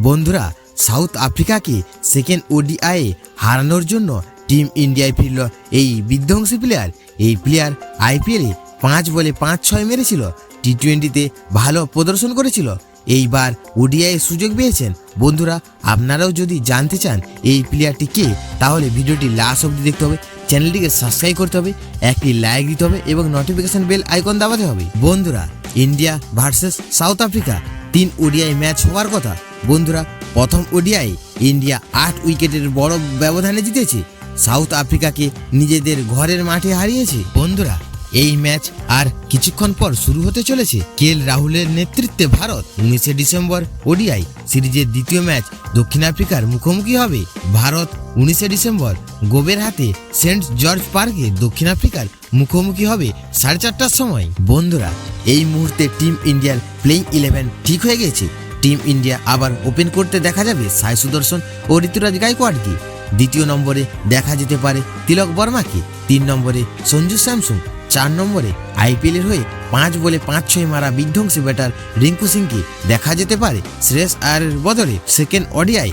বন্ধুরা, south আফ্রিকাকে second ওডিআইয়ে হারানোর জন্য টিম ইন্ডিয়ায় ফিরল এই বিধ্বংসী প্লেয়ার। এই প্লেয়ার আইপিএলে 5 বলে 5-6 মেরেছিল, টি20তে ভালো প্রদর্শন করেছিল, এইবার ওডিআইয়ে সুযোগ পেয়েছেন। বন্ধুরা, আপনারাও যদি জানতে চান এই প্লেয়ারটি কে, তাহলে ভিডিওটি লাস্ট অবধি দেখতে হবে, চ্যানেলটিকে সাবস্ক্রাইব করতে হবে, একটি লাইক দিতে হবে এবং নোটিফিকেশন বেল আইকন দাবাতে হবে। বন্ধুরা, India versus south Africa 3 ODI match হওয়ার কথা। বন্ধুরা, প্রথম ওডিআই ইন্ডিয়া 8 উইকেটের বড় ব্যবধানে জিতেছে, সাউথ আফ্রিকাকে নিজেদের ঘরের মাঠে হারিয়েছে। বন্ধুরা, এই ম্যাচ আর কিছুক্ষণ পর শুরু হতে চলেছে। কেএল রাহুলের নেতৃত্বে ভারত 19 ডিসেম্বর ওডিআই সিরিজের দ্বিতীয় ম্যাচ দক্ষিণ আফ্রিকার মুখোমুখি হবে। ভারত 19 ডিসেম্বর গোবের হাতে সেন্ট জর্জ পার্কে দক্ষিণ আফ্রিকার মুখোমুখি হবে 4:30টার সময়। বন্ধুরা, এই মুহূর্তে টিম ইন্ডিয়ার প্লেইং 11 ঠিক হয়ে গেছে। টিম ইন্ডিয়া আবার ওপেন করতে দেখা যাবে সাই সুদর্শন ও ঋতুরাজ গায়কোয়াড়কে। দ্বিতীয় নম্বরে দেখা যেতে পারে তিলক বর্মাকে, 3 নম্বরে সঞ্জু স্যামসন, 4 নম্বরে আইপিএলের হয়ে 5 বলে 5-6 মারা বিধ্বংসী ব্যাটার রিঙ্কু সিংকে দেখা যেতে পারে শ্রেয়স আয়ারের বদলে সেকেন্ড ওডিআই।